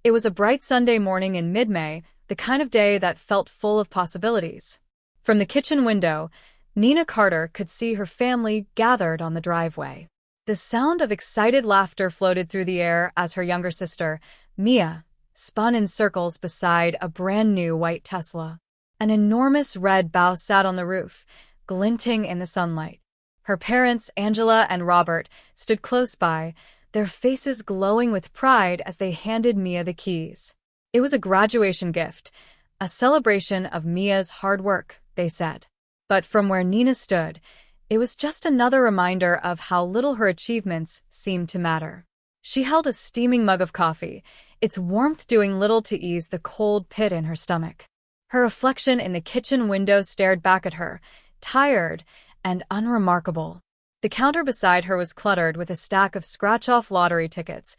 It was a bright Sunday morning in mid-May, the kind of day that felt full of possibilities. From the kitchen window, Nina Carter could see her family gathered on the driveway. The sound of excited laughter floated through the air as her younger sister, Mia, spun in circles beside a brand-new white Tesla. An enormous red bow sat on the roof, glinting in the sunlight. Her parents, Angela and Robert, stood close by, their faces glowing with pride as they handed Mia the keys. It was a graduation gift, a celebration of Mia's hard work, they said. But from where Nina stood, it was just another reminder of how little her achievements seemed to matter. She held a steaming mug of coffee, its warmth doing little to ease the cold pit in her stomach. Her reflection in the kitchen window stared back at her, tired and unremarkable. The counter beside her was cluttered with a stack of scratch-off lottery tickets,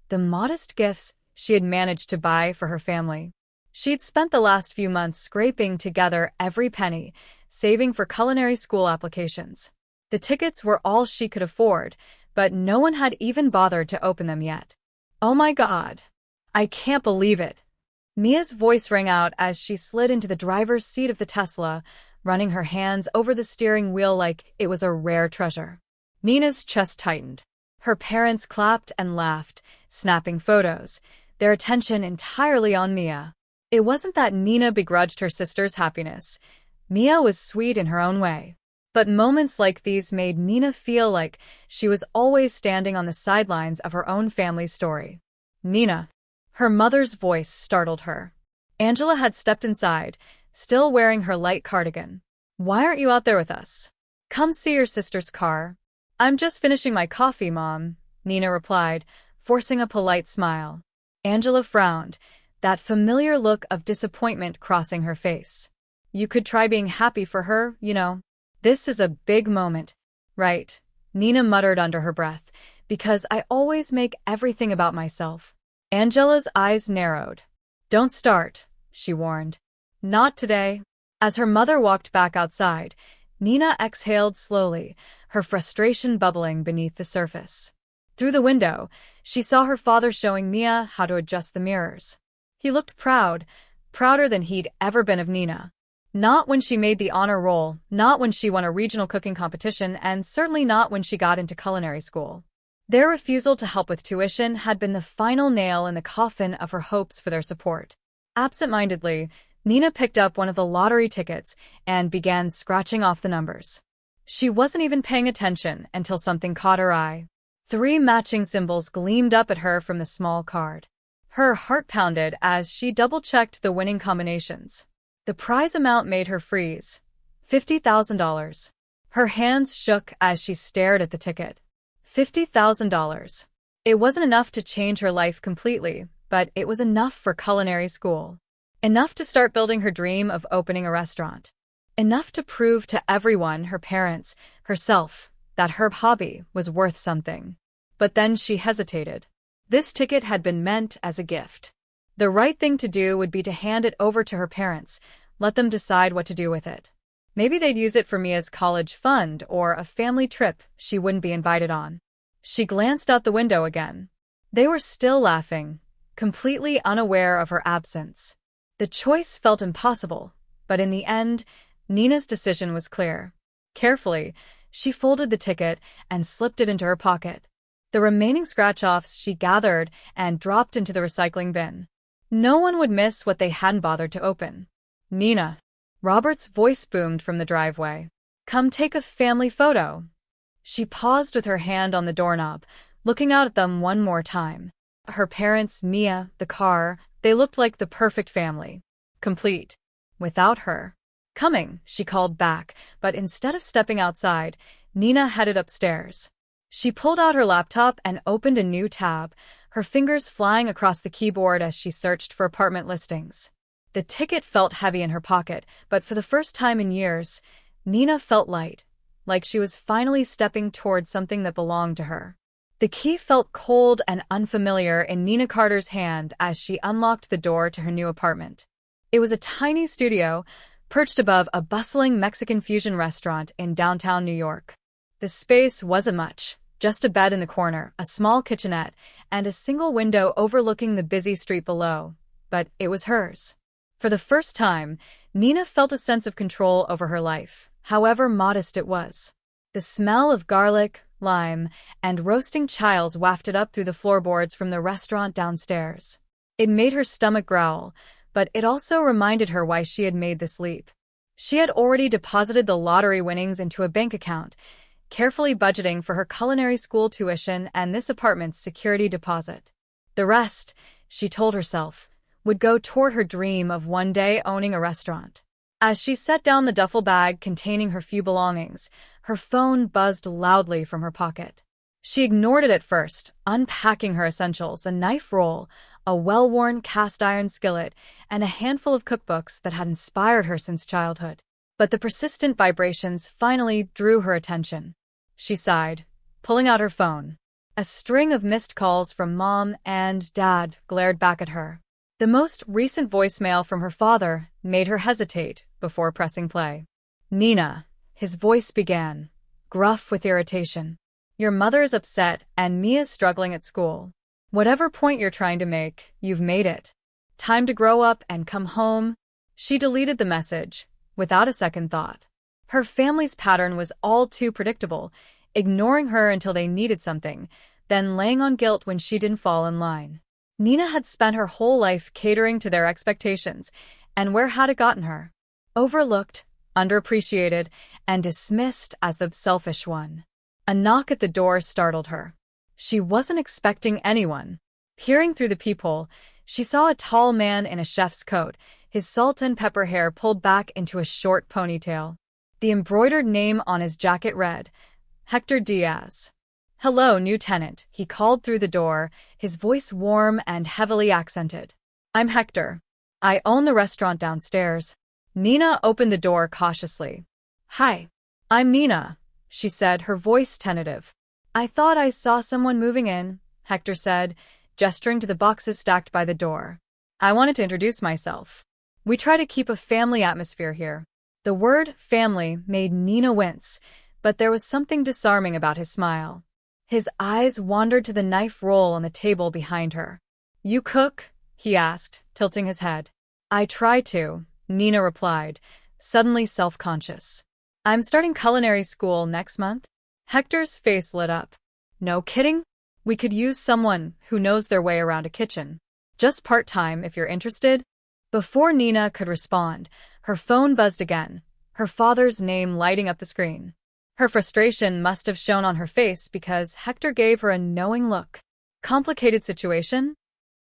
the modest gifts she had managed to buy for her family. She'd spent the last few months scraping together every penny, saving for culinary school applications. The tickets were all she could afford, but no one had even bothered to open them yet. "Oh my God! I can't believe it!" Mia's voice rang out as she slid into the driver's seat of the Tesla, running her hands over the steering wheel like it was a rare treasure. Nina's chest tightened. Her parents clapped and laughed, snapping photos, their attention entirely on Mia. It wasn't that Nina begrudged her sister's happiness. Mia was sweet in her own way. But moments like these made Nina feel like she was always standing on the sidelines of her own family's story. "Nina." Her mother's voice startled her. Angela had stepped inside, still wearing her light cardigan. "Why aren't you out there with us? Come see your sister's car." "I'm just finishing my coffee, Mom," Nina replied, forcing a polite smile. Angela frowned, that familiar look of disappointment crossing her face. "You could try being happy for her, you know. This is a big moment." "Right," Nina muttered under her breath, "because I always make everything about myself." Angela's eyes narrowed. "Don't start," she warned. "Not today." As her mother walked back outside, Nina exhaled slowly, her frustration bubbling beneath the surface. Through the window, she saw her father showing Mia how to adjust the mirrors. He looked proud, prouder than he'd ever been of Nina. Not when she made the honor roll, not when she won a regional cooking competition, and certainly not when she got into culinary school. Their refusal to help with tuition had been the final nail in the coffin of her hopes for their support. Absent-mindedly, Nina picked up one of the lottery tickets and began scratching off the numbers. She wasn't even paying attention until something caught her eye. 3 matching symbols gleamed up at her from the small card. Her heart pounded as she double-checked the winning combinations. The prize amount made her freeze. $50,000. Her hands shook as she stared at the ticket. $50,000. It wasn't enough to change her life completely, but it was enough for culinary school. Enough to start building her dream of opening a restaurant. Enough to prove to everyone, her parents, herself, that her hobby was worth something. But then she hesitated. This ticket had been meant as a gift. The right thing to do would be to hand it over to her parents, let them decide what to do with it. Maybe they'd use it for Mia's college fund or a family trip she wouldn't be invited on. She glanced out the window again. They were still laughing, completely unaware of her absence. The choice felt impossible, but in the end, Nina's decision was clear. Carefully, she folded the ticket and slipped it into her pocket. The remaining scratch-offs she gathered and dropped into the recycling bin. No one would miss what they hadn't bothered to open. "Nina." Robert's voice boomed from the driveway. "Come take a family photo." She paused with her hand on the doorknob, looking out at them one more time. Her parents, Mia, the car, they looked like the perfect family. Complete. Without her. "Coming," she called back, but instead of stepping outside, Nina headed upstairs. She pulled out her laptop and opened a new tab, her fingers flying across the keyboard as she searched for apartment listings. The ticket felt heavy in her pocket, but for the first time in years, Nina felt light, like she was finally stepping toward something that belonged to her. The key felt cold and unfamiliar in Nina Carter's hand as she unlocked the door to her new apartment. It was a tiny studio, perched above a bustling Mexican fusion restaurant in downtown New York. The space wasn't much, Just a bed in the corner, a small kitchenette, and a single window overlooking the busy street below. But it was hers. For the first time, Nina felt a sense of control over her life, however modest it was. The smell of garlic, lime, and roasting chiles wafted up through the floorboards from the restaurant downstairs. It made her stomach growl, but it also reminded her why she had made this leap. She had already deposited the lottery winnings into a bank account, carefully budgeting for her culinary school tuition and this apartment's security deposit. The rest, she told herself, would go toward her dream of one day owning a restaurant. As she set down the duffel bag containing her few belongings, her phone buzzed loudly from her pocket. She ignored it at first, unpacking her essentials: a knife roll, a well-worn cast-iron skillet, and a handful of cookbooks that had inspired her since childhood. But the persistent vibrations finally drew her attention. She sighed, pulling out her phone. A string of missed calls from Mom and Dad glared back at her. The most recent voicemail from her father made her hesitate before pressing play. "Nina," his voice began, gruff with irritation. "Your mother is upset and Mia's struggling at school. Whatever point you're trying to make, you've made it. Time to grow up and come home." She deleted the message, without a second thought. Her family's pattern was all too predictable, ignoring her until they needed something, then laying on guilt when she didn't fall in line. Nina had spent her whole life catering to their expectations, and where had it gotten her? Overlooked, underappreciated, and dismissed as the selfish one. A knock at the door startled her. She wasn't expecting anyone. Peering through the peephole, she saw a tall man in a chef's coat, his salt and pepper hair pulled back into a short ponytail. The embroidered name on his jacket read, Hector Diaz. "Hello, new tenant," he called through the door, his voice warm and heavily accented. "I'm Hector. I own the restaurant downstairs." Nina opened the door cautiously. "Hi. I'm Nina," she said, her voice tentative. "I thought I saw someone moving in," Hector said, gesturing to the boxes stacked by the door. "I wanted to introduce myself. We try to keep a family atmosphere here." The word family made Nina wince, but there was something disarming about his smile. His eyes wandered to the knife roll on the table behind her. "You cook?" he asked, tilting his head. "I try to," Nina replied, suddenly self-conscious. "I'm starting culinary school next month." Hector's face lit up. "No kidding? We could use someone who knows their way around a kitchen. Just part-time if you're interested." Before Nina could respond, her phone buzzed again, her father's name lighting up the screen. Her frustration must have shown on her face because Hector gave her a knowing look. "Complicated situation?"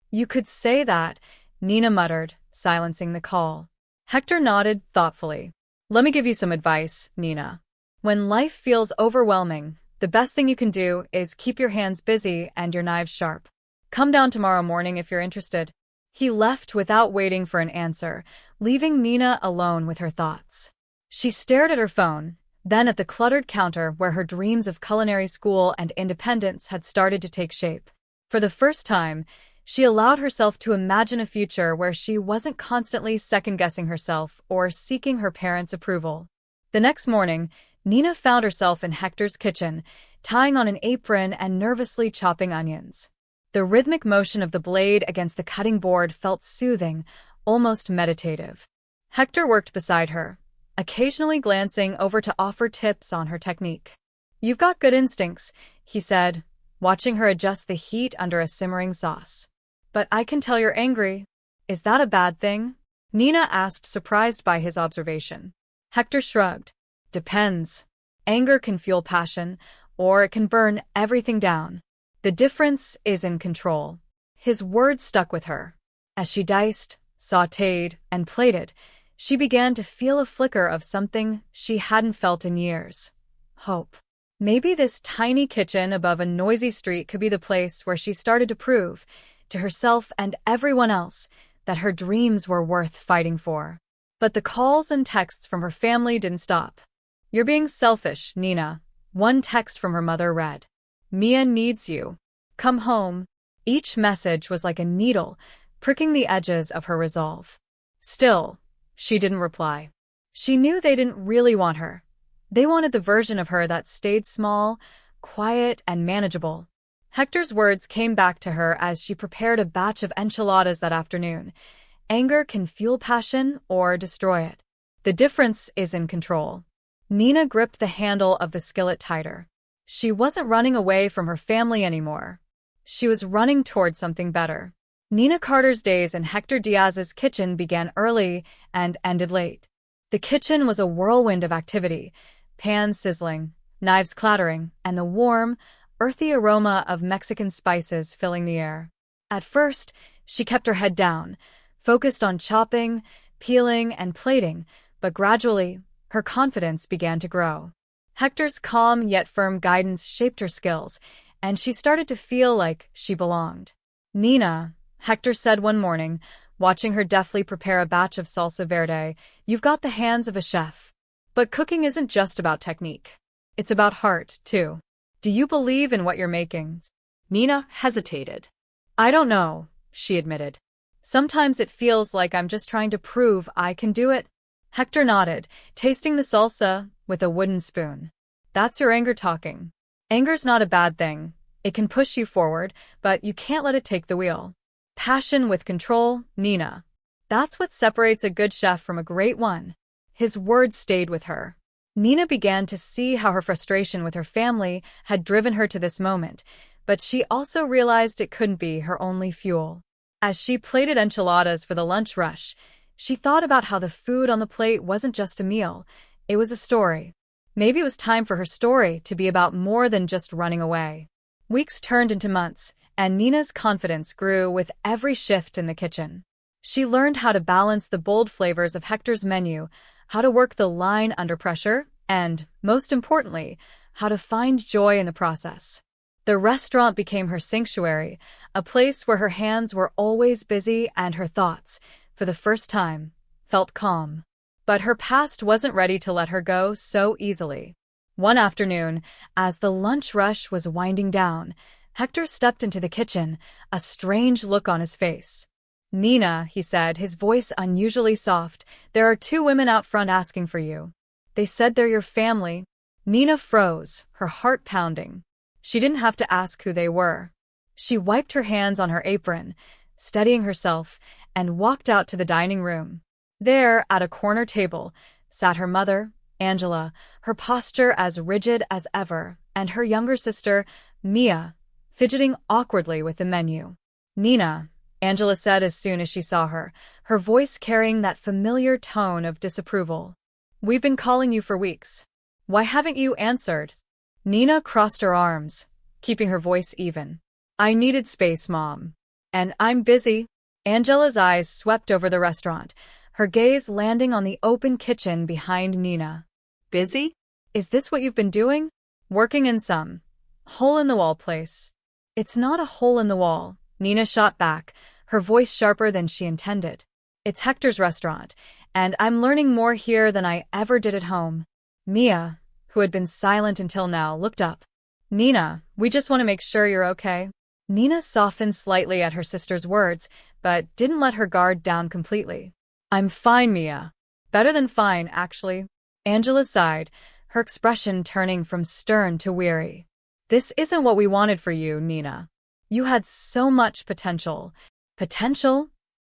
"You could say that," Nina muttered, silencing the call. Hector nodded thoughtfully. "Let me give you some advice, Nina. When life feels overwhelming, the best thing you can do is keep your hands busy and your knives sharp. Come down tomorrow morning if you're interested." He left without waiting for an answer, leaving Nina alone with her thoughts. She stared at her phone, then at the cluttered counter where her dreams of culinary school and independence had started to take shape. For the first time, she allowed herself to imagine a future where she wasn't constantly second-guessing herself or seeking her parents' approval. The next morning, Nina found herself in Hector's kitchen, tying on an apron and nervously chopping onions. The rhythmic motion of the blade against the cutting board felt soothing, almost meditative. Hector worked beside her, occasionally glancing over to offer tips on her technique. "You've got good instincts," he said, watching her adjust the heat under a simmering sauce. "But I can tell you're angry. Is that a bad thing?" Nina asked, surprised by his observation. Hector shrugged. "Depends. Anger can fuel passion, or it can burn everything down. The difference is in control." His words stuck with her. As she diced, sautéed, and plated, she began to feel a flicker of something she hadn't felt in years. Hope. Maybe this tiny kitchen above a noisy street could be the place where she started to prove, to herself and everyone else, that her dreams were worth fighting for. But the calls and texts from her family didn't stop. "You're being selfish, Nina," one text from her mother read. "Mia needs you. Come home." Each message was like a needle, pricking the edges of her resolve. Still, she didn't reply. She knew they didn't really want her. They wanted the version of her that stayed small, quiet and manageable. Hector's words came back to her as she prepared a batch of enchiladas that afternoon. Anger can fuel passion or destroy it. The difference is in control. Nina gripped the handle of the skillet tighter. She wasn't running away from her family anymore. She was running toward something better. Nina Carter's days in Hector Diaz's kitchen began early and ended late. The kitchen was a whirlwind of activity, pans sizzling, knives clattering, and the warm, earthy aroma of Mexican spices filling the air. At first, she kept her head down, focused on chopping, peeling, and plating, but gradually, her confidence began to grow. Hector's calm yet firm guidance shaped her skills, and she started to feel like she belonged. "Nina," Hector said one morning, watching her deftly prepare a batch of salsa verde, "you've got the hands of a chef. But cooking isn't just about technique. It's about heart, too. Do you believe in what you're making?" Nina hesitated. "I don't know," she admitted. "Sometimes it feels like I'm just trying to prove I can do it." Hector nodded, tasting the salsa with a wooden spoon. "That's your anger talking. Anger's not a bad thing. It can push you forward, but you can't let it take the wheel. Passion with control, Nina. That's what separates a good chef from a great one." His words stayed with her. Nina began to see how her frustration with her family had driven her to this moment, but she also realized it couldn't be her only fuel. As she plated enchiladas for the lunch rush, she thought about how the food on the plate wasn't just a meal, it was a story. Maybe it was time for her story to be about more than just running away. Weeks turned into months, and Nina's confidence grew with every shift in the kitchen. She learned how to balance the bold flavors of Hector's menu, how to work the line under pressure, and, most importantly, how to find joy in the process. The restaurant became her sanctuary, a place where her hands were always busy and her thoughts, for the first time, felt calm. But her past wasn't ready to let her go so easily. One afternoon, as the lunch rush was winding down, Hector stepped into the kitchen, a strange look on his face. "Nina," he said, his voice unusually soft, "there are 2 women out front asking for you. They said they're your family." Nina froze, her heart pounding. She didn't have to ask who they were. She wiped her hands on her apron, steadying herself, and walked out to the dining room. There, at a corner table, sat her mother, Angela, her posture as rigid as ever, and her younger sister, Mia, fidgeting awkwardly with the menu. "Nina," Angela said as soon as she saw her, her voice carrying that familiar tone of disapproval. "We've been calling you for weeks. Why haven't you answered?" Nina crossed her arms, keeping her voice even. "I needed space, Mom. And I'm busy." Angela's eyes swept over the restaurant, her gaze landing on the open kitchen behind Nina. "Busy? Is this what you've been doing? Working in some hole-in-the-wall place?" "It's not a hole in the wall," Nina shot back, her voice sharper than she intended. "It's Hector's restaurant, and I'm learning more here than I ever did at home." Mia, who had been silent until now, looked up. "Nina, we just want to make sure you're okay." Nina softened slightly at her sister's words, but didn't let her guard down completely. "I'm fine, Mia. Better than fine, actually." Angela sighed, her expression turning from stern to weary. "This isn't what we wanted for you, Nina. You had so much potential." "Potential?"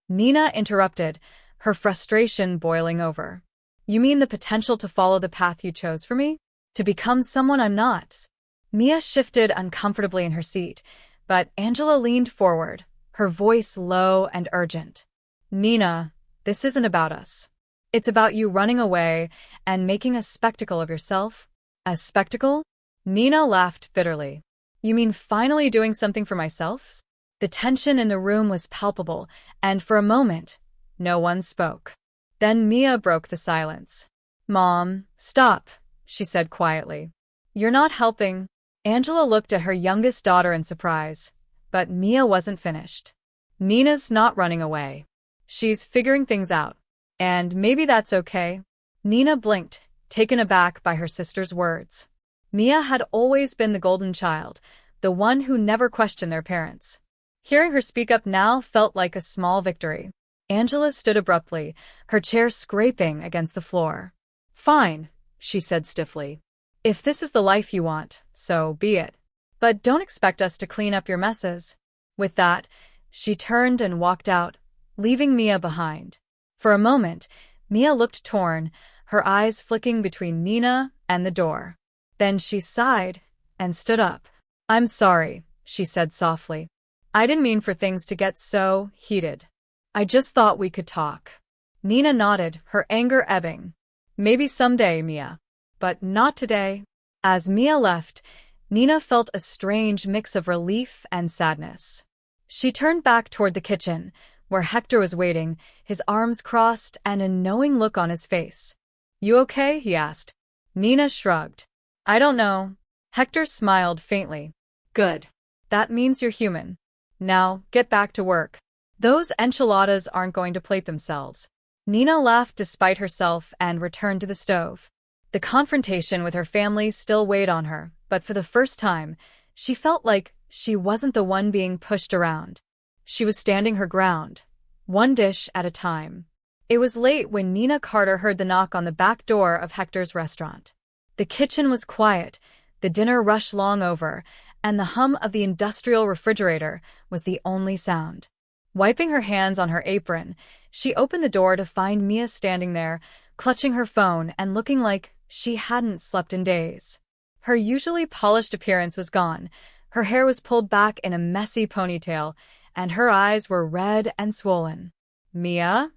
Nina interrupted, her frustration boiling over. "You mean the potential to follow the path you chose for me? To become someone I'm not?" Mia shifted uncomfortably in her seat, but Angela leaned forward, her voice low and urgent. "Nina, this isn't about us. It's about you running away and making a spectacle of yourself." "A spectacle?" Nina laughed bitterly. "You mean finally doing something for myself?" The tension in the room was palpable, and for a moment, no one spoke. Then Mia broke the silence. "Mom, stop," she said quietly. "You're not helping." Angela looked at her youngest daughter in surprise, but Mia wasn't finished. "Nina's not running away. She's figuring things out. And maybe that's okay." Nina blinked, taken aback by her sister's words. Mia had always been the golden child, the one who never questioned their parents. Hearing her speak up now felt like a small victory. Angela stood abruptly, her chair scraping against the floor. "Fine," she said stiffly. If this is the life you want, so be it. But don't expect us to clean up your messes. With that, she turned and walked out, leaving Mia behind. For a moment, Mia looked torn, her eyes flicking between Nina and the door. Then she sighed and stood up. "I'm sorry," she said softly. "I didn't mean for things to get so heated. I just thought we could talk." Nina nodded, her anger ebbing. "Maybe someday, Mia. But not today." As Mia left, Nina felt a strange mix of relief and sadness. She turned back toward the kitchen, where Hector was waiting, his arms crossed and a knowing look on his face. "You okay?" he asked. Nina shrugged. "I don't know." Hector smiled faintly. "Good. That means you're human. Now, get back to work. Those enchiladas aren't going to plate themselves." Nina laughed despite herself and returned to the stove. The confrontation with her family still weighed on her, but for the first time, she felt like she wasn't the one being pushed around. She was standing her ground, one dish at a time. It was late when Nina Carter heard the knock on the back door of Hector's restaurant. The kitchen was quiet, the dinner rushed long over, and the hum of the industrial refrigerator was the only sound. Wiping her hands on her apron, she opened the door to find Mia standing there, clutching her phone and looking like she hadn't slept in days. Her usually polished appearance was gone, her hair was pulled back in a messy ponytail, and her eyes were red and swollen. "Mia?"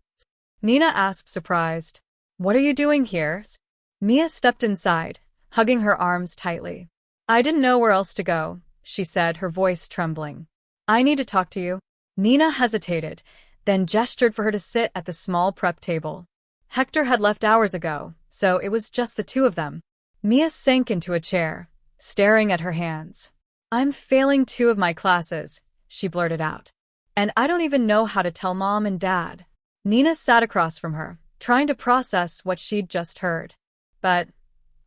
Nina asked, surprised. "What are you doing here?" Mia stepped inside, hugging her arms tightly. "I didn't know where else to go," she said, her voice trembling. "I need to talk to you." Nina hesitated, then gestured for her to sit at the small prep table. Hector had left hours ago, so it was just the two of them. Mia sank into a chair, staring at her hands. "I'm failing 2 of my classes," she blurted out. "And I don't even know how to tell Mom and Dad." Nina sat across from her, trying to process what she'd just heard. "But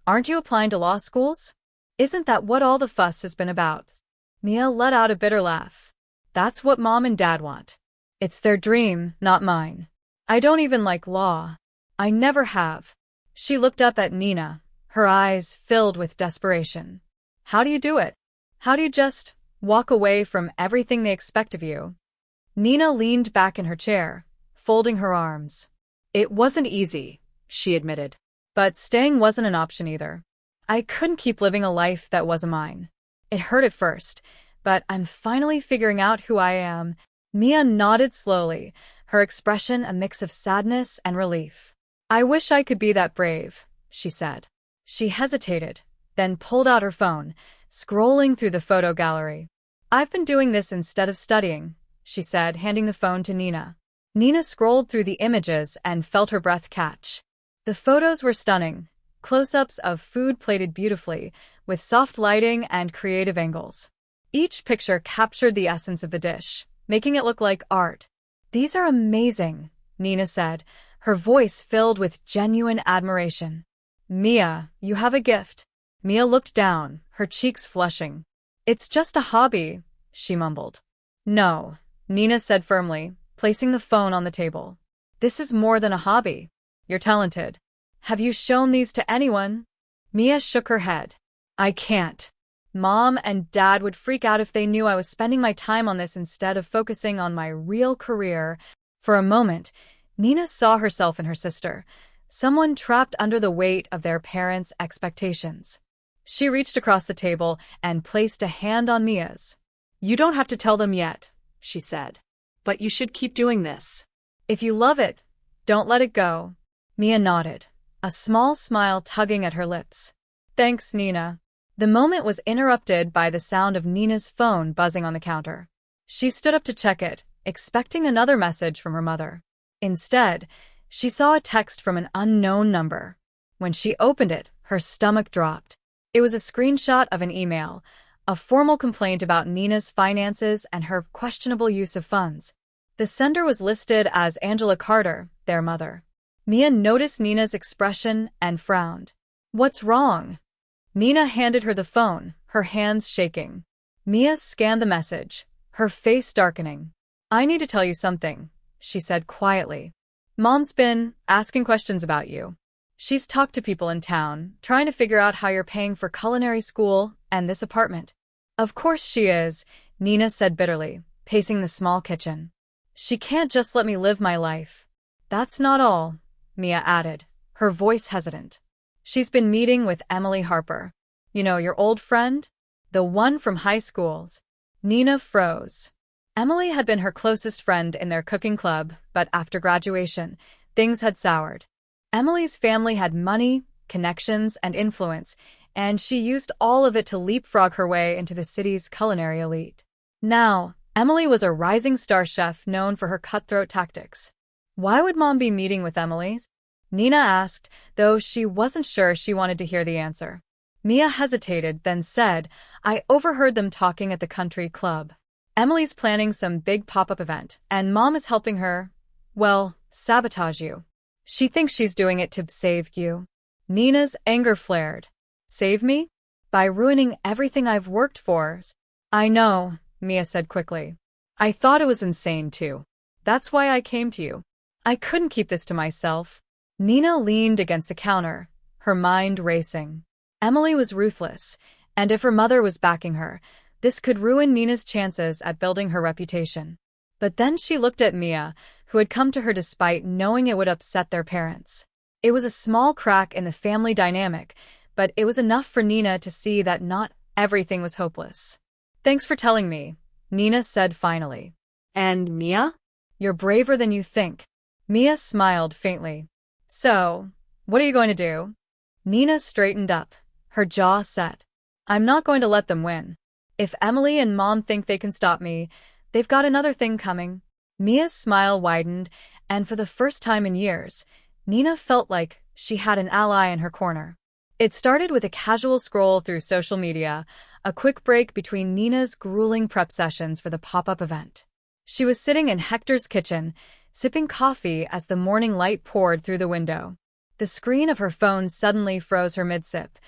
aren't you applying to law schools? Isn't that what all the fuss has been about?" Mia let out a bitter laugh. "That's what Mom and Dad want. It's their dream, not mine. I don't even like law. I never have." She looked up at Nina, her eyes filled with desperation. "How do you do it? How do you just walk away from everything they expect of you?" Nina leaned back in her chair, folding her arms. "It wasn't easy," she admitted. "But staying wasn't an option either. I couldn't keep living a life that wasn't mine. It hurt at first, but I'm finally figuring out who I am." Mia nodded slowly, her expression a mix of sadness and relief. "I wish I could be that brave," she said. She hesitated, then pulled out her phone, scrolling through the photo gallery. "I've been doing this instead of studying," she said, handing the phone to Nina. Nina scrolled through the images and felt her breath catch. The photos were stunning, close-ups of food plated beautifully, with soft lighting and creative angles. Each picture captured the essence of the dish, making it look like art. "These are amazing," Nina said, her voice filled with genuine admiration. "Mia, you have a gift." Mia looked down, her cheeks flushing. "It's just a hobby," she mumbled. "No," Nina said firmly, placing the phone on the table. "This is more than a hobby. You're talented. Have you shown these to anyone?" Mia shook her head. "I can't. Mom and Dad would freak out if they knew I was spending my time on this instead of focusing on my real career." For a moment, Nina saw herself in her sister, someone trapped under the weight of their parents' expectations. She reached across the table and placed a hand on Mia's. "You don't have to tell them yet," she said. "But you should keep doing this. If you love it, don't let it go." Mia nodded, a small smile tugging at her lips. "Thanks, Nina." The moment was interrupted by the sound of Nina's phone buzzing on the counter. She stood up to check it, expecting another message from her mother. Instead, she saw a text from an unknown number. When she opened it, her stomach dropped. It was a screenshot of an email, a formal complaint about Nina's finances and her questionable use of funds. The sender was listed as Angela Carter, their mother. Mia noticed Nina's expression and frowned. "What's wrong?" Nina handed her the phone, her hands shaking. Mia scanned the message, her face darkening. "I need to tell you something," she said quietly. "Mom's been asking questions about you." She's talked to people in town, trying to figure out how you're paying for culinary school and this apartment. Of course she is, Nina said bitterly, pacing the small kitchen. She can't just let me live my life. That's not all, Mia added, her voice hesitant. She's been meeting with Emily Harper. You know, your old friend? The one from high school's. Nina froze. Emily had been her closest friend in their cooking club, but after graduation, things had soured. Emily's family had money, connections, and influence, and she used all of it to leapfrog her way into the city's culinary elite. Now, Emily was a rising star chef known for her cutthroat tactics. Why would Mom be meeting with Emily's? Nina asked, though she wasn't sure she wanted to hear the answer. Mia hesitated, then said, I overheard them talking at the country club. Emily's planning some big pop-up event, and Mom is helping her, well, sabotage you. She thinks she's doing it to save you. Nina's anger flared. Save me? By ruining everything I've worked for. I know, Mia said quickly. I thought it was insane too. That's why I came to you. I couldn't keep this to myself. Nina leaned against the counter, her mind racing. Emily was ruthless, and if her mother was backing her, this could ruin Nina's chances at building her reputation. But then she looked at Mia, who had come to her despite knowing it would upset their parents. It was a small crack in the family dynamic, but it was enough for Nina to see that not everything was hopeless. Thanks for telling me, Nina said finally. And Mia? You're braver than you think. Mia smiled faintly. So, what are you going to do? Nina straightened up, her jaw set. I'm not going to let them win. If Emily and Mom think they can stop me, they've got another thing coming. Mia's smile widened, and for the first time in years, Nina felt like she had an ally in her corner. It started with a casual scroll through social media, a quick break between Nina's grueling prep sessions for the pop-up event. She was sitting in Hector's kitchen, sipping coffee as the morning light poured through the window. The screen of her phone suddenly froze her mid-sip,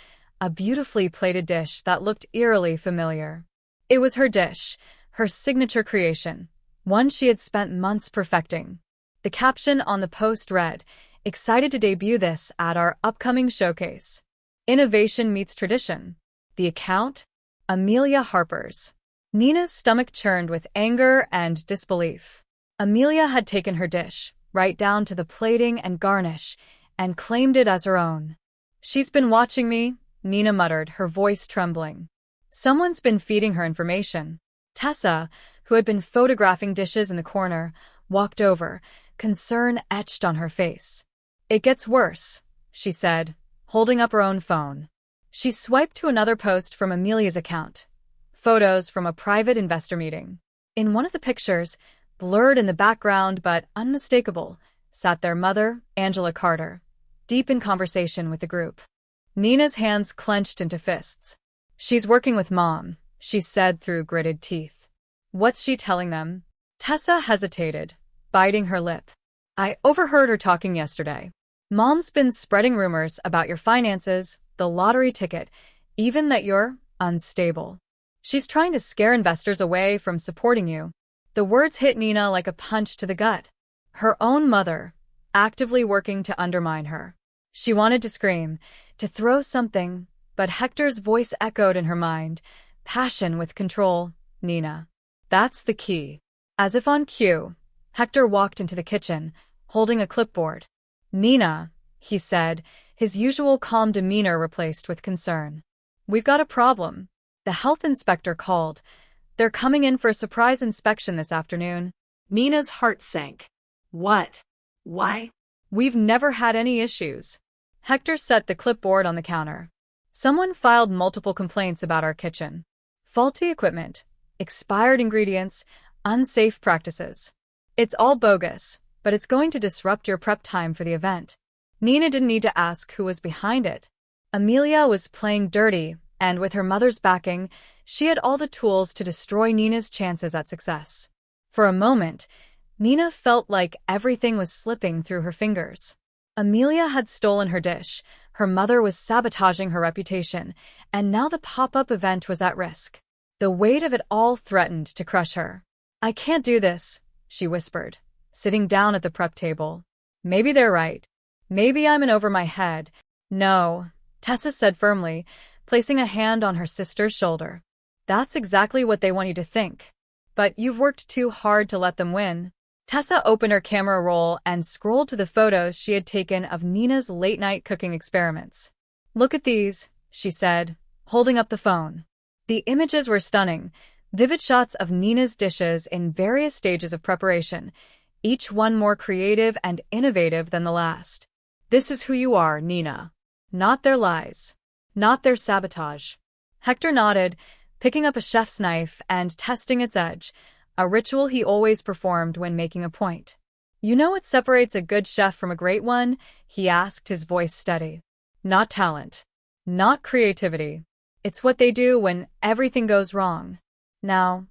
a beautifully plated dish that looked eerily familiar. It was her dish, her signature creation, one she had spent months perfecting. The caption on the post read, "Excited to debut this at our upcoming showcase. Innovation meets tradition." The account? Amelia Harper's. Nina's stomach churned with anger and disbelief. Amelia had taken her dish, right down to the plating and garnish, and claimed it as her own. She's been watching me, Nina muttered, her voice trembling. Someone's been feeding her information. Tessa, who had been photographing dishes in the corner, walked over, concern etched on her face. It gets worse, she said, holding up her own phone. She swiped to another post from Amelia's account. Photos from a private investor meeting. In one of the pictures, blurred in the background but unmistakable, sat their mother, Angela Carter, deep in conversation with the group. Nina's hands clenched into fists. She's working with Mom, she said through gritted teeth. What's she telling them? Tessa hesitated, biting her lip. I overheard her talking yesterday. Mom's been spreading rumors about your finances, the lottery ticket, even that you're unstable. She's trying to scare investors away from supporting you. The words hit Nina like a punch to the gut. Her own mother, actively working to undermine her. She wanted to scream, to throw something, but Hector's voice echoed in her mind. Passion with control, Nina. That's the key. As if on cue, Hector walked into the kitchen, holding a clipboard. Nina, he said, his usual calm demeanor replaced with concern. We've got a problem. The health inspector called. They're coming in for a surprise inspection this afternoon. Nina's heart sank. What? Why? We've never had any issues. Hector set the clipboard on the counter. Someone filed multiple complaints about our kitchen. Faulty equipment, expired ingredients, unsafe practices. It's all bogus, but it's going to disrupt your prep time for the event. Nina didn't need to ask who was behind it. Amelia was playing dirty, and with her mother's backing, she had all the tools to destroy Nina's chances at success. For a moment, Nina felt like everything was slipping through her fingers. Amelia had stolen her dish, her mother was sabotaging her reputation, and now the pop-up event was at risk. The weight of it all threatened to crush her. I can't do this, she whispered, sitting down at the prep table. Maybe they're right. Maybe I'm in over my head. No, Tessa said firmly, placing a hand on her sister's shoulder. That's exactly what they want you to think. But you've worked too hard to let them win. Tessa opened her camera roll and scrolled to the photos she had taken of Nina's late-night cooking experiments. Look at these, she said, holding up the phone. The images were stunning, vivid shots of Nina's dishes in various stages of preparation, each one more creative and innovative than the last. This is who you are, Nina. Not their lies. Not their sabotage. Hector nodded, picking up a chef's knife and testing its edge, a ritual he always performed when making a point. You know what separates a good chef from a great one? He asked, his voice steady. Not talent. Not creativity. It's what they do when everything goes wrong. Now,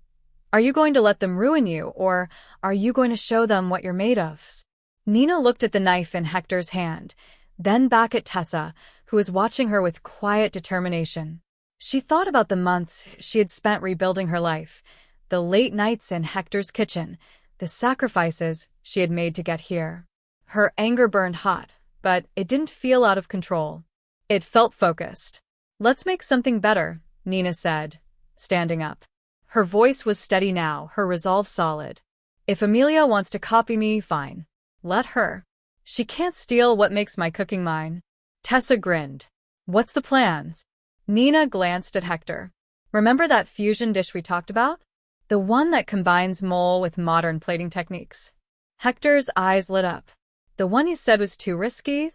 are you going to let them ruin you, or are you going to show them what you're made of? Nina looked at the knife in Hector's hand, then back at Tessa, who was watching her with quiet determination. She thought about the months she had spent rebuilding her life, the late nights in Hector's kitchen, the sacrifices she had made to get here. Her anger burned hot, but it didn't feel out of control. It felt focused. Let's make something better, Nina said, standing up. Her voice was steady now, her resolve solid. If Amelia wants to copy me, fine. Let her. She can't steal what makes my cooking mine. Tessa grinned. What's the plans? Nina glanced at Hector. Remember that fusion dish we talked about? The one that combines mole with modern plating techniques. Hector's eyes lit up. The one you said was too risky?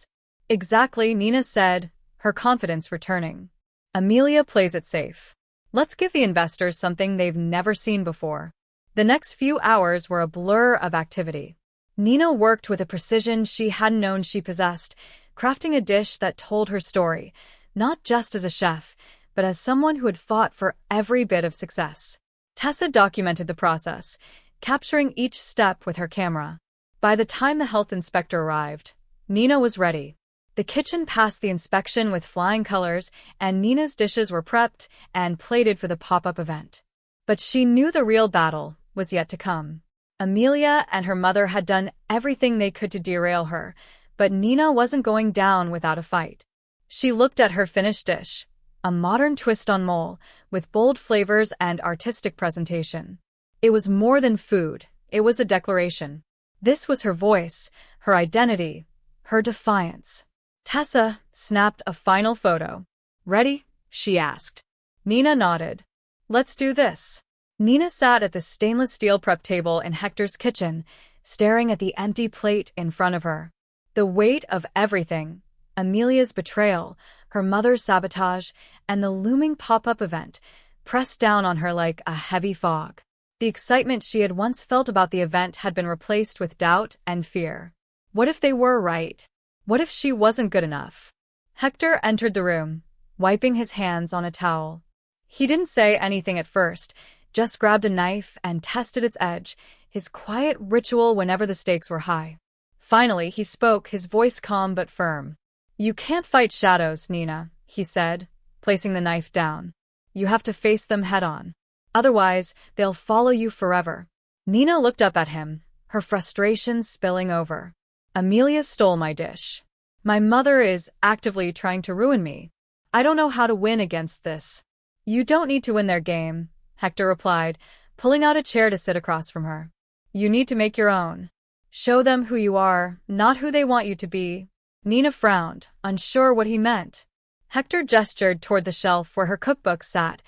Exactly, Nina said, her confidence returning. Amelia plays it safe. Let's give the investors something they've never seen before. The next few hours were a blur of activity. Nina worked with a precision she hadn't known she possessed, crafting a dish that told her story, not just as a chef, but as someone who had fought for every bit of success. Tessa documented the process, capturing each step with her camera. By the time the health inspector arrived, Nina was ready. The kitchen passed the inspection with flying colors, and Nina's dishes were prepped and plated for the pop-up event. But she knew the real battle was yet to come. Amelia and her mother had done everything they could to derail her, but Nina wasn't going down without a fight. She looked at her finished dish, a modern twist on mole, with bold flavors and artistic presentation. It was more than food, it was a declaration. This was her voice, her identity, her defiance. Tessa snapped a final photo. Ready? She asked. Nina nodded. Let's do this. Nina sat at the stainless steel prep table in Hector's kitchen, staring at the empty plate in front of her. The weight of everything, Amelia's betrayal, her mother's sabotage, and the looming pop-up event, pressed down on her like a heavy fog. The excitement she had once felt about the event had been replaced with doubt and fear. What if they were right? What if she wasn't good enough? Hector entered the room, wiping his hands on a towel. He didn't say anything at first, just grabbed a knife and tested its edge, his quiet ritual whenever the stakes were high. Finally, he spoke, his voice calm but firm. You can't fight shadows, Nina, he said, placing the knife down. You have to face them head-on. Otherwise, they'll follow you forever. Nina looked up at him, her frustration spilling over. Amelia stole my dish. My mother is actively trying to ruin me. I don't know how to win against this. You don't need to win their game, Hector replied, pulling out a chair to sit across from her. You need to make your own. Show them who you are, not who they want you to be. Nina frowned, unsure what he meant. Hector gestured toward the shelf where her cookbooks sat,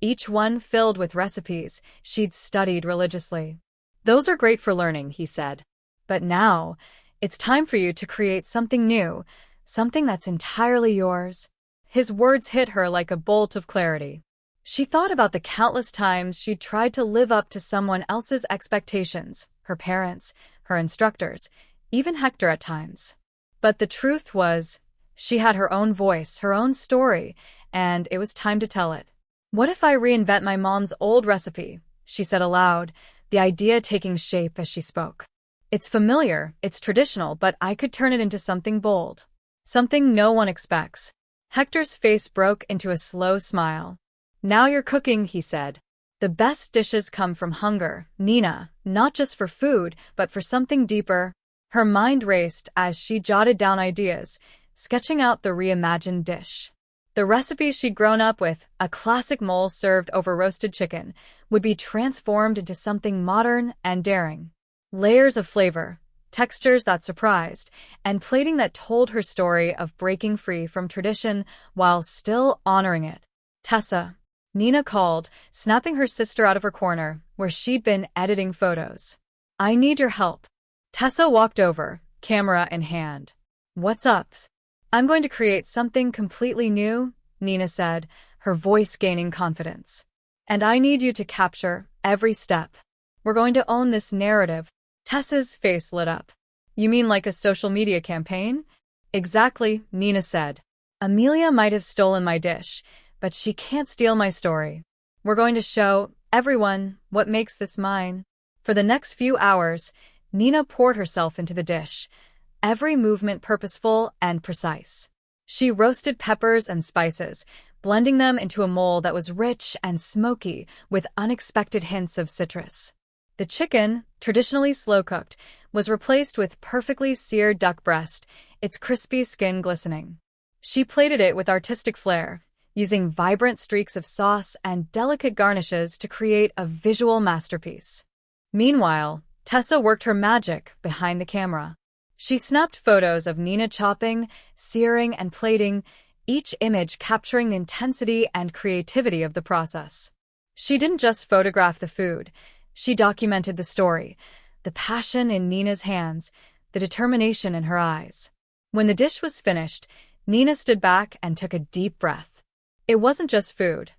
each one filled with recipes she'd studied religiously. Those are great for learning, he said. But now, it's time for you to create something new, something that's entirely yours. His words hit her like a bolt of clarity. She thought about the countless times she'd tried to live up to someone else's expectations, her parents, her instructors, even Hector at times. But the truth was, she had her own voice, her own story, and it was time to tell it. What if I reinvent my mom's old recipe? She said aloud, the idea taking shape as she spoke. It's familiar, it's traditional, but I could turn it into something bold. Something no one expects. Hector's face broke into a slow smile. Now you're cooking, he said. The best dishes come from hunger, Nina, not just for food, but for something deeper. Her mind raced as she jotted down ideas, sketching out the reimagined dish. The recipe she'd grown up with, a classic mole served over roasted chicken, would be transformed into something modern and daring. Layers of flavor, textures that surprised, and plating that told her story of breaking free from tradition while still honoring it. Tessa, Nina called, snapping her sister out of her corner, where she'd been editing photos. I need your help. Tessa walked over, camera in hand. What's up? I'm going to create something completely new, Nina said, her voice gaining confidence. And I need you to capture every step. We're going to own this narrative. Tessa's face lit up. You mean like a social media campaign? Exactly, Nina said. Amelia might have stolen my dish, but she can't steal my story. We're going to show everyone what makes this mine. For the next few hours, Nina poured herself into the dish, every movement purposeful and precise. She roasted peppers and spices, blending them into a mole that was rich and smoky with unexpected hints of citrus. The chicken, traditionally slow-cooked, was replaced with perfectly seared duck breast, its crispy skin glistening. She plated it with artistic flair, using vibrant streaks of sauce and delicate garnishes to create a visual masterpiece. Meanwhile, Tessa worked her magic behind the camera. She snapped photos of Nina chopping, searing, and plating, each image capturing the intensity and creativity of the process. She didn't just photograph the food, she documented the story, the passion in Nina's hands, the determination in her eyes. When the dish was finished, Nina stood back and took a deep breath. It wasn't just food.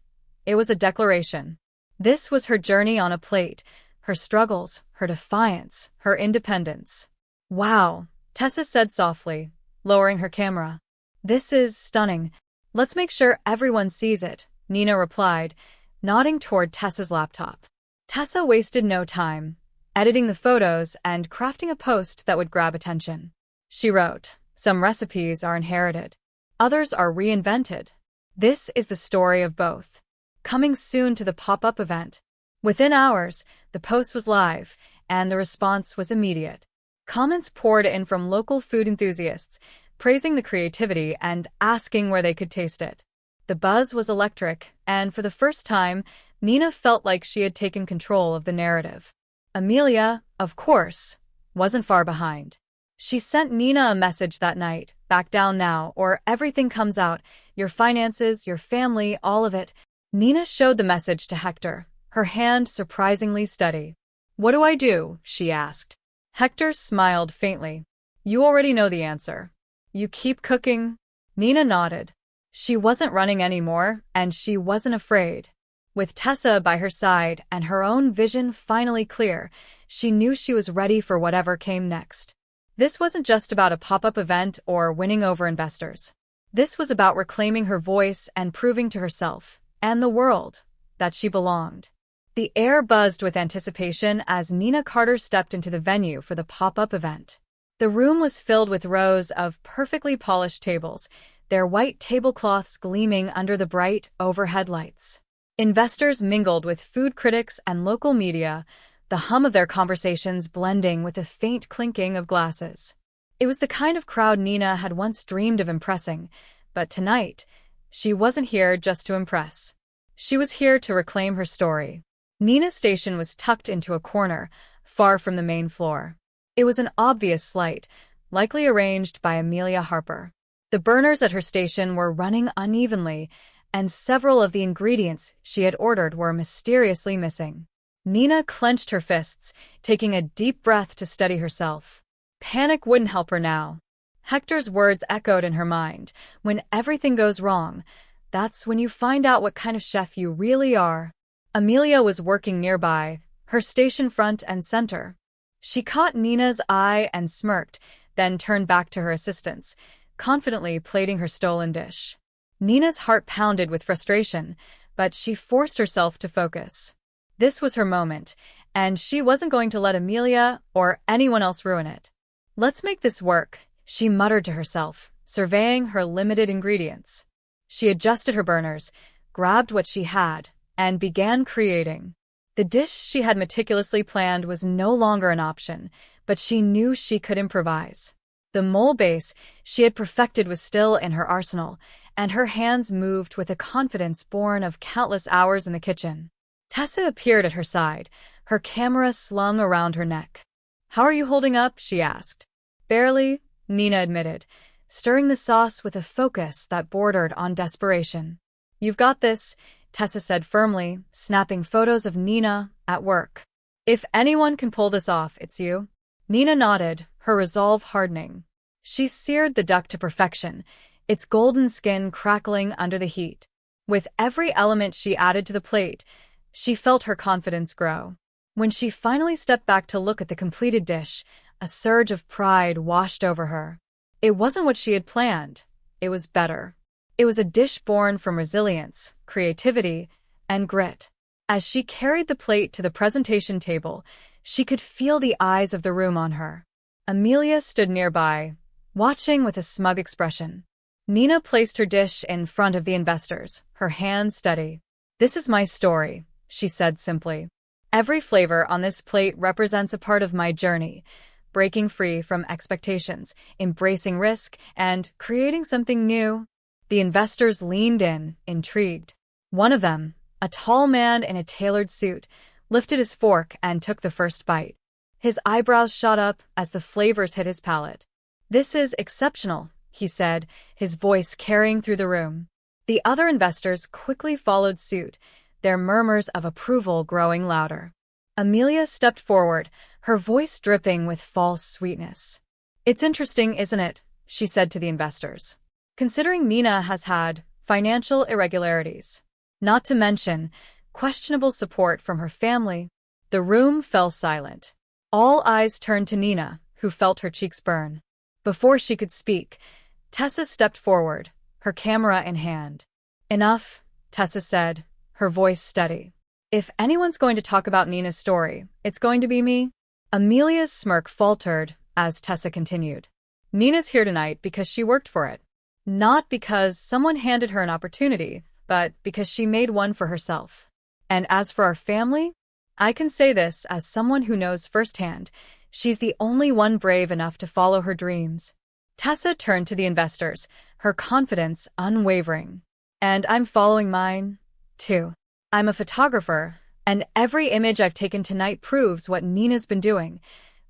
It was a declaration. This was her journey on a plate, her struggles, her defiance, her independence. Wow, Tessa said softly, lowering her camera. This is stunning. Let's make sure everyone sees it, Nina replied, nodding toward Tessa's laptop. Tessa wasted no time, editing the photos and crafting a post that would grab attention. She wrote, some recipes are inherited. Others are reinvented. This is the story of both. Coming soon to the pop-up event. Within hours, the post was live, and the response was immediate. Comments poured in from local food enthusiasts, praising the creativity and asking where they could taste it. The buzz was electric, and for the first time, Nina felt like she had taken control of the narrative. Amelia, of course, wasn't far behind. She sent Nina a message that night, back down now, or everything comes out, your finances, your family, all of it. Nina showed the message to Hector, her hand surprisingly steady. What do I do? She asked. Hector smiled faintly. You already know the answer. You keep cooking? Nina nodded. She wasn't running anymore, and she wasn't afraid. With Tessa by her side and her own vision finally clear, she knew she was ready for whatever came next. This wasn't just about a pop-up event or winning over investors. This was about reclaiming her voice and proving to herself, and the world, that she belonged. The air buzzed with anticipation as Nina Carter stepped into the venue for the pop-up event. The room was filled with rows of perfectly polished tables, their white tablecloths gleaming under the bright overhead lights. Investors mingled with food critics and local media, the hum of their conversations blending with the faint clinking of glasses. It was the kind of crowd Nina had once dreamed of impressing, but tonight, she wasn't here just to impress. She was here to reclaim her story. Nina's station was tucked into a corner, far from the main floor. It was an obvious slight, likely arranged by Amelia Harper. The burners at her station were running unevenly, and several of the ingredients she had ordered were mysteriously missing. Nina clenched her fists, taking a deep breath to steady herself. Panic wouldn't help her now. Hector's words echoed in her mind. When everything goes wrong, that's when you find out what kind of chef you really are. Amelia was working nearby, her station front and center. She caught Nina's eye and smirked, then turned back to her assistants, confidently plating her stolen dish. Nina's heart pounded with frustration, but she forced herself to focus. This was her moment, and she wasn't going to let Amelia or anyone else ruin it. Let's make this work, she muttered to herself, surveying her limited ingredients. She adjusted her burners, grabbed what she had, and began creating. The dish she had meticulously planned was no longer an option, but she knew she could improvise. The mole base she had perfected was still in her arsenal, and her hands moved with a confidence born of countless hours in the kitchen. Tessa appeared at her side, her camera slung around her neck. "How are you holding up?" she asked. "Barely," Nina admitted, stirring the sauce with a focus that bordered on desperation. "You've got this," Tessa said firmly, snapping photos of Nina at work. "If anyone can pull this off, it's you." Nina nodded, her resolve hardening. She seared the duck to perfection, its golden skin crackling under the heat. With every element she added to the plate, she felt her confidence grow. When she finally stepped back to look at the completed dish, a surge of pride washed over her. It wasn't what she had planned. It was better. It was a dish born from resilience, creativity, and grit. As she carried the plate to the presentation table, she could feel the eyes of the room on her. Amelia stood nearby, watching with a smug expression. Nina placed her dish in front of the investors, her hands steady. "This is my story," she said simply. "Every flavor on this plate represents a part of my journey, breaking free from expectations, embracing risk, and creating something new." The investors leaned in, intrigued. One of them, a tall man in a tailored suit, lifted his fork and took the first bite. His eyebrows shot up as the flavors hit his palate. "This is exceptional," he said, his voice carrying through the room. The other investors quickly followed suit, their murmurs of approval growing louder. Amelia stepped forward, her voice dripping with false sweetness. "It's interesting, isn't it?" she said to the investors. "Considering Nina has had financial irregularities, not to mention questionable support from her family." The room fell silent. All eyes turned to Nina, who felt her cheeks burn. Before she could speak, Tessa stepped forward, her camera in hand. "Enough," Tessa said, her voice steady. "If anyone's going to talk about Nina's story, it's going to be me." Amelia's smirk faltered as Tessa continued. "Nina's here tonight because she worked for it. Not because someone handed her an opportunity, but because she made one for herself. And as for our family, I can say this as someone who knows firsthand, she's the only one brave enough to follow her dreams." Tessa turned to the investors, her confidence unwavering. "And I'm following mine, too. I'm a photographer, and every image I've taken tonight proves what Nina's been doing,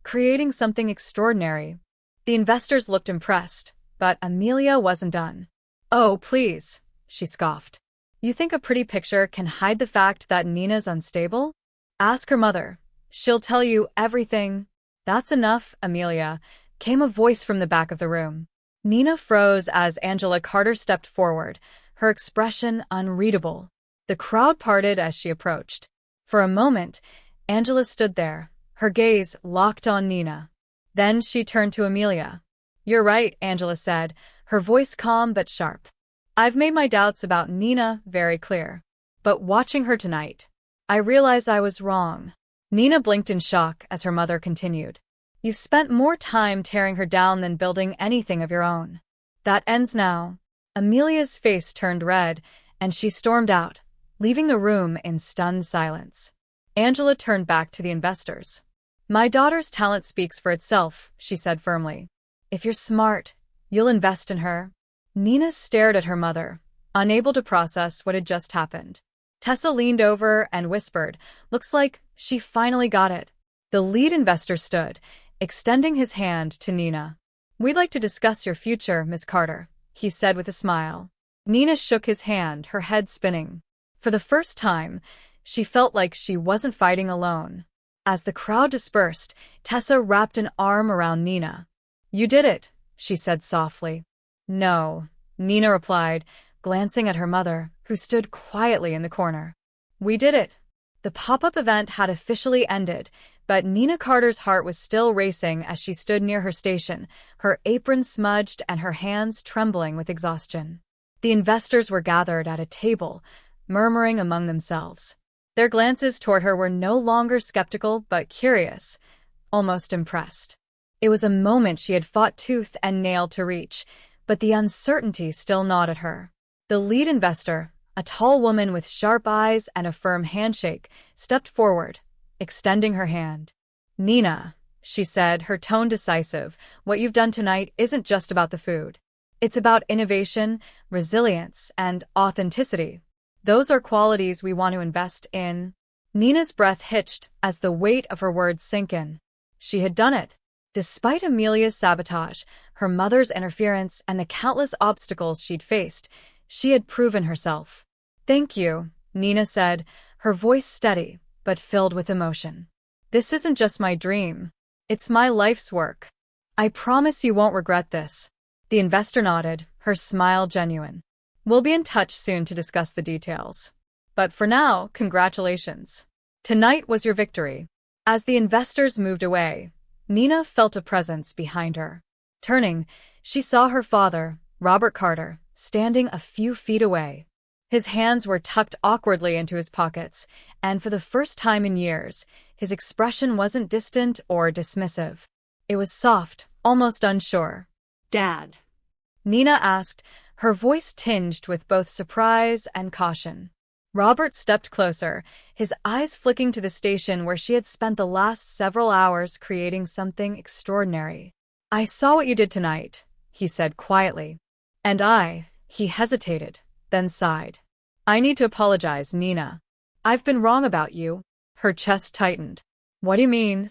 creating something extraordinary." The investors looked impressed, but Amelia wasn't done. "Oh, please," she scoffed. "You think a pretty picture can hide the fact that Nina's unstable? Ask her mother. She'll tell you everything." "That's enough, Amelia," came a voice from the back of the room. Nina froze as Angela Carter stepped forward, her expression unreadable. The crowd parted as she approached. For a moment, Angela stood there, her gaze locked on Nina. Then she turned to Amelia. "You're right," Angela said, her voice calm but sharp. "I've made my doubts about Nina very clear. But watching her tonight, I realize I was wrong." Nina blinked in shock as her mother continued. "You've spent more time tearing her down than building anything of your own. That ends now." Amelia's face turned red, and she stormed out, leaving the room in stunned silence. Angela turned back to the investors. "My daughter's talent speaks for itself," she said firmly. "If you're smart, you'll invest in her." Nina stared at her mother, unable to process what had just happened. Tessa leaned over and whispered, "Looks like she finally got it." The lead investor stood, extending his hand to Nina. "We'd like to discuss your future, Miss Carter," he said with a smile. Nina shook his hand, her head spinning. For the first time, she felt like she wasn't fighting alone. As the crowd dispersed, Tessa wrapped an arm around Nina. "You did it," she said softly. "No," Nina replied, glancing at her mother, who stood quietly in the corner. "We did it." The pop-up event had officially ended, but Nina Carter's heart was still racing as she stood near her station, her apron smudged and her hands trembling with exhaustion. The investors were gathered at a table, murmuring among themselves. Their glances toward her were no longer skeptical but curious, almost impressed. It was a moment she had fought tooth and nail to reach, but the uncertainty still gnawed at her. The lead investor, a tall woman with sharp eyes and a firm handshake, stepped forward, extending her hand. "Nina," she said, her tone decisive. What you've done tonight isn't just about the food. It's about innovation, resilience, and authenticity. Those are qualities we want to invest in. Nina's breath hitched as the weight of her words sank in. She had done it. Despite Amelia's sabotage, her mother's interference, and the countless obstacles she'd faced, she had proven herself. "Thank you," Nina said, her voice steady, but filled with emotion. "This isn't just my dream. It's my life's work. I promise you won't regret this." The investor nodded, her smile genuine. "We'll be in touch soon to discuss the details. But for now, congratulations. Tonight was your victory." As the investors moved away, Nina felt a presence behind her. Turning, she saw her father, Robert Carter, standing a few feet away. His hands were tucked awkwardly into his pockets, and for the first time in years, his expression wasn't distant or dismissive. It was soft, almost unsure. "Dad," Nina asked, her voice tinged with both surprise and caution. Robert stepped closer, his eyes flicking to the station where she had spent the last several hours creating something extraordinary. "I saw what you did tonight," he said quietly. He hesitated, then sighed. "I need to apologize, Nina. I've been wrong about you." Her chest tightened. "What do you mean?"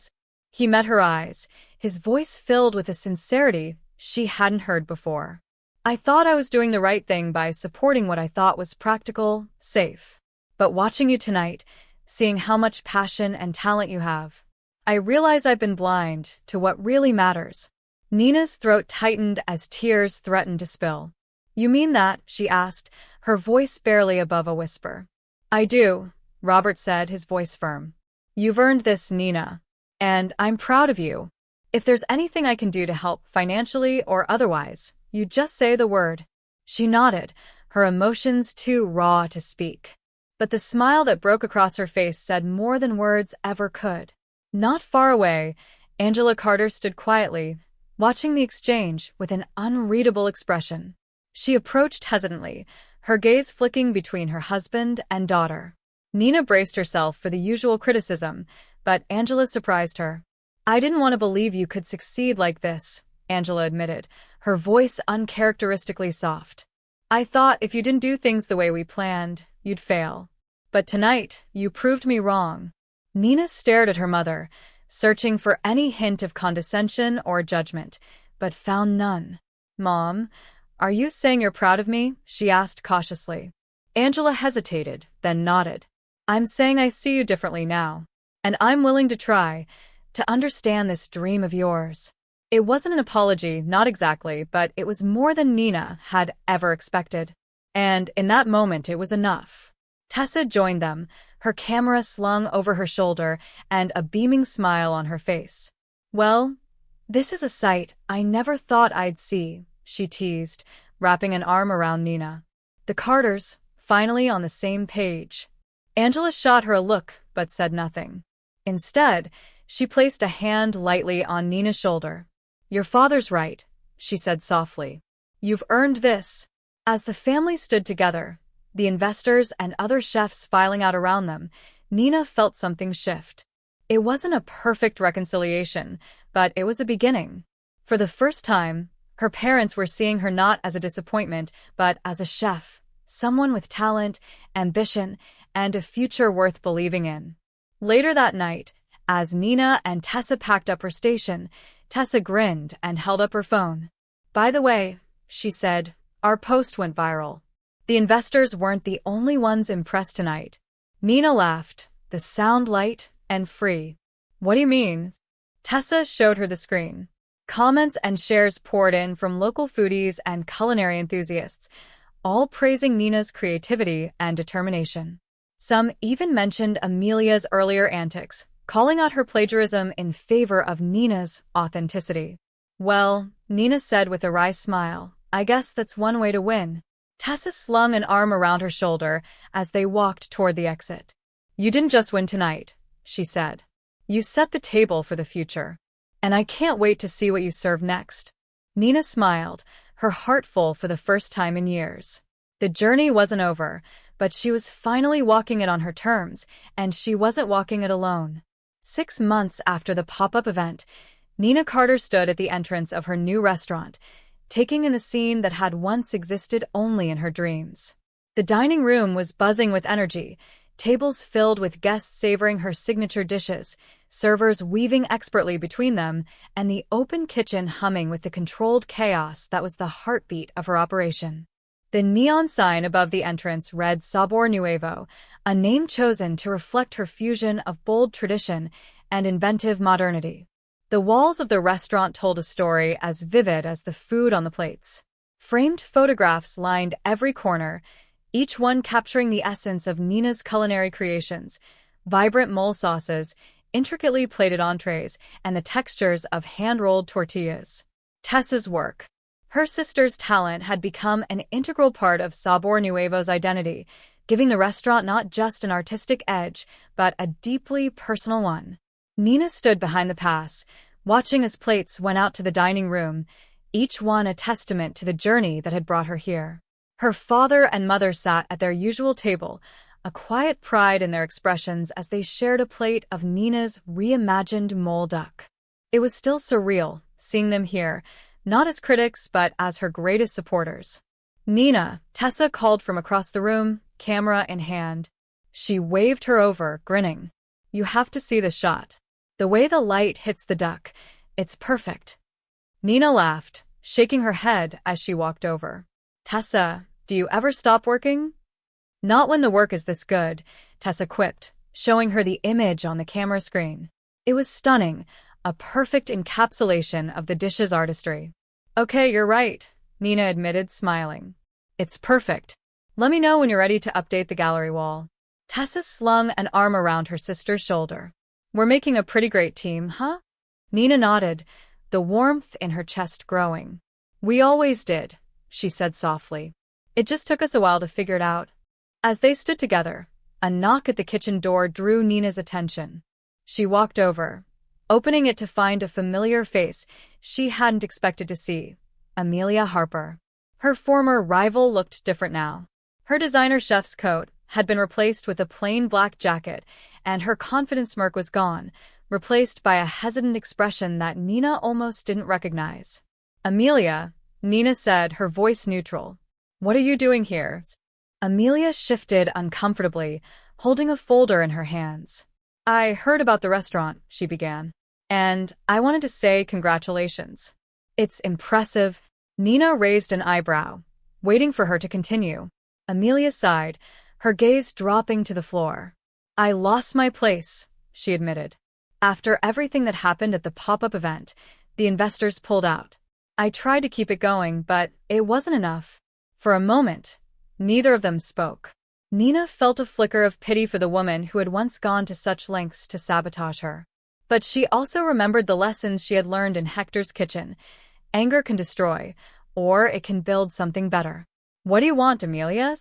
He met her eyes, his voice filled with a sincerity she hadn't heard before. "I thought I was doing the right thing by supporting what I thought was practical, safe. But watching you tonight, seeing how much passion and talent you have, I realize I've been blind to what really matters." Nina's throat tightened as tears threatened to spill. "You mean that?" she asked, her voice barely above a whisper. "I do," Robert said, his voice firm. "You've earned this, Nina. And I'm proud of you. If there's anything I can do to help, financially or otherwise, you just say the word." She nodded, her emotions too raw to speak. But the smile that broke across her face said more than words ever could. Not far away, Angela Carter stood quietly, watching the exchange with an unreadable expression. She approached hesitantly, her gaze flicking between her husband and daughter. Nina braced herself for the usual criticism, but Angela surprised her. "I didn't want to believe you could succeed like this," Angela admitted, her voice uncharacteristically soft. "I thought if you didn't do things the way we planned, you'd fail. But tonight, you proved me wrong." Nina stared at her mother, searching for any hint of condescension or judgment, but found none. "Mom, are you saying you're proud of me?" she asked cautiously. Angela hesitated, then nodded. "I'm saying I see you differently now. And I'm willing to try to understand this dream of yours." It wasn't an apology, not exactly, but it was more than Nina had ever expected. And in that moment, it was enough. Tessa joined them, her camera slung over her shoulder and a beaming smile on her face. "Well, this is a sight I never thought I'd see," she teased, wrapping an arm around Nina. "The Carters, finally on the same page." Angela shot her a look, but said nothing. Instead, she placed a hand lightly on Nina's shoulder. "Your father's right," she said softly. "You've earned this." As the family stood together, the investors and other chefs filing out around them, Nina felt something shift. It wasn't a perfect reconciliation, but it was a beginning. For the first time, her parents were seeing her not as a disappointment, but as a chef, someone with talent, ambition, and a future worth believing in. Later that night, as Nina and Tessa packed up her station, Tessa grinned and held up her phone. "By the way," she said, "our post went viral." The investors weren't the only ones impressed tonight. Nina laughed, the sound light and free. "What do you mean?" Tessa showed her the screen. Comments and shares poured in from local foodies and culinary enthusiasts, all praising Nina's creativity and determination. Some even mentioned Amelia's earlier antics, calling out her plagiarism in favor of Nina's authenticity. "Well," Nina said with a wry smile, "I guess that's one way to win." Tessa slung an arm around her shoulder as they walked toward the exit. "You didn't just win tonight," she said. "You set the table for the future. And I can't wait to see what you serve next." Nina smiled, her heart full for the first time in years. The journey wasn't over, but she was finally walking it on her terms, and she wasn't walking it alone. 6 months after the pop-up event, Nina Carter stood at the entrance of her new restaurant, taking in the scene that had once existed only in her dreams. The dining room was buzzing with energy, tables filled with guests savoring her signature dishes, servers weaving expertly between them, and the open kitchen humming with the controlled chaos that was the heartbeat of her operation. The neon sign above the entrance read Sabor Nuevo, a name chosen to reflect her fusion of bold tradition and inventive modernity. The walls of the restaurant told a story as vivid as the food on the plates. Framed photographs lined every corner, each one capturing the essence of Nina's culinary creations: vibrant mole sauces, intricately plated entrees, and the textures of hand-rolled tortillas. Tessa's work. Her sister's talent had become an integral part of Sabor Nuevo's identity, giving the restaurant not just an artistic edge, but a deeply personal one. Nina stood behind the pass, watching as plates went out to the dining room, each one a testament to the journey that had brought her here. Her father and mother sat at their usual table, a quiet pride in their expressions as they shared a plate of Nina's reimagined mole duck. It was still surreal, seeing them here, not as critics but as her greatest supporters. "Nina," Tessa called from across the room, camera in hand. She waved her over, grinning. "You have to see the shot. The way the light hits the duck, it's perfect." Nina laughed, shaking her head as she walked over. "Tessa, do you ever stop working?" "Not when the work is this good," Tessa quipped, showing her the image on the camera screen. It was stunning, a perfect encapsulation of the dish's artistry. "Okay, you're right," Nina admitted, smiling. "It's perfect. Let me know when you're ready to update the gallery wall." Tessa slung an arm around her sister's shoulder. "We're making a pretty great team, huh?" Nina nodded, the warmth in her chest growing. "We always did," she said softly. "It just took us a while to figure it out." As they stood together, a knock at the kitchen door drew Nina's attention. She walked over, opening it to find a familiar face she hadn't expected to see: Amelia Harper. Her former rival looked different now. Her designer chef's coat had been replaced with a plain black jacket, and her confident smirk was gone, replaced by a hesitant expression that Nina almost didn't recognize. "Amelia," Nina said, her voice neutral. "What are you doing here?" Amelia shifted uncomfortably, holding a folder in her hands. "I heard about the restaurant," she began, "and I wanted to say congratulations." "It's impressive." Nina raised an eyebrow, waiting for her to continue. Amelia sighed, her gaze dropping to the floor. "I lost my place," she admitted. "After everything that happened at the pop-up event, the investors pulled out. I tried to keep it going, but it wasn't enough." For a moment, neither of them spoke. Nina felt a flicker of pity for the woman who had once gone to such lengths to sabotage her. But she also remembered the lessons she had learned in Hector's kitchen. Anger can destroy, or it can build something better. "What do you want, Amelia?"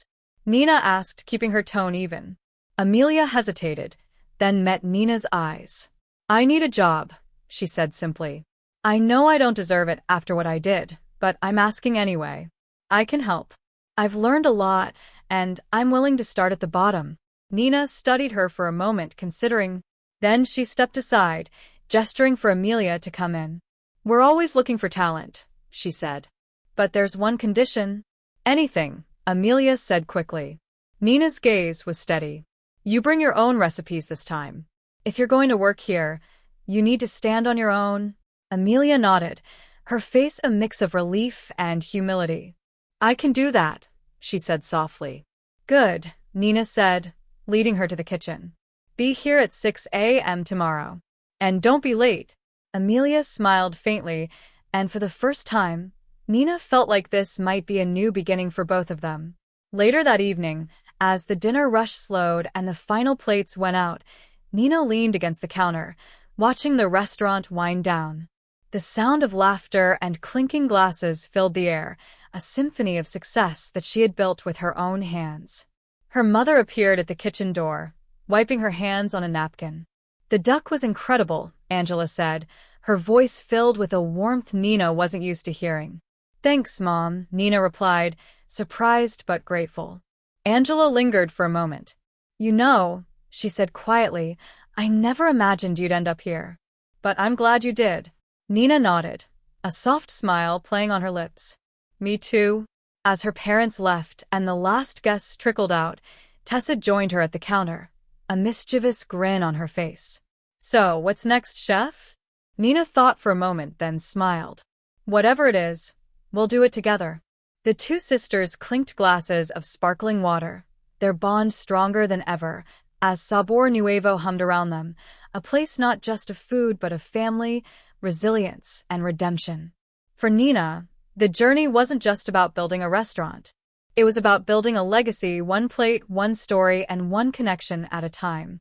Nina asked, keeping her tone even. Amelia hesitated, then met Nina's eyes. "I need a job," she said simply. "I know I don't deserve it after what I did, but I'm asking anyway. I can help. I've learned a lot, and I'm willing to start at the bottom." Nina studied her for a moment, considering. Then she stepped aside, gesturing for Amelia to come in. "We're always looking for talent," she said. "But there's one condition." "Anything," Amelia said quickly. Nina's gaze was steady. "You bring your own recipes this time. If you're going to work here, you need to stand on your own." Amelia nodded, her face a mix of relief and humility. "I can do that," she said softly. "Good," Nina said, leading her to the kitchen. "Be here at 6 a.m. tomorrow. And don't be late." Amelia smiled faintly, and for the first time, Nina felt like this might be a new beginning for both of them. Later that evening, as the dinner rush slowed and the final plates went out, Nina leaned against the counter, watching the restaurant wind down. The sound of laughter and clinking glasses filled the air, a symphony of success that she had built with her own hands. Her mother appeared at the kitchen door, wiping her hands on a napkin. "The duck was incredible," Angela said, her voice filled with a warmth Nina wasn't used to hearing. "Thanks, Mom," Nina replied, surprised but grateful. Angela lingered for a moment. "You know," she said quietly, I never imagined you'd end up here. But I'm glad you did. Nina nodded, a soft smile playing on her lips. Me too. As her parents left and the last guests trickled out, Tessa joined her at the counter, a mischievous grin on her face. So, what's next, chef? Nina thought for a moment, then smiled. Whatever it is, we'll do it together. The two sisters clinked glasses of sparkling water, their bond stronger than ever, as Sabor Nuevo hummed around them, a place not just of food but of family, resilience, and redemption. For Nina, the journey wasn't just about building a restaurant. It was about building a legacy, one plate, one story, and one connection at a time.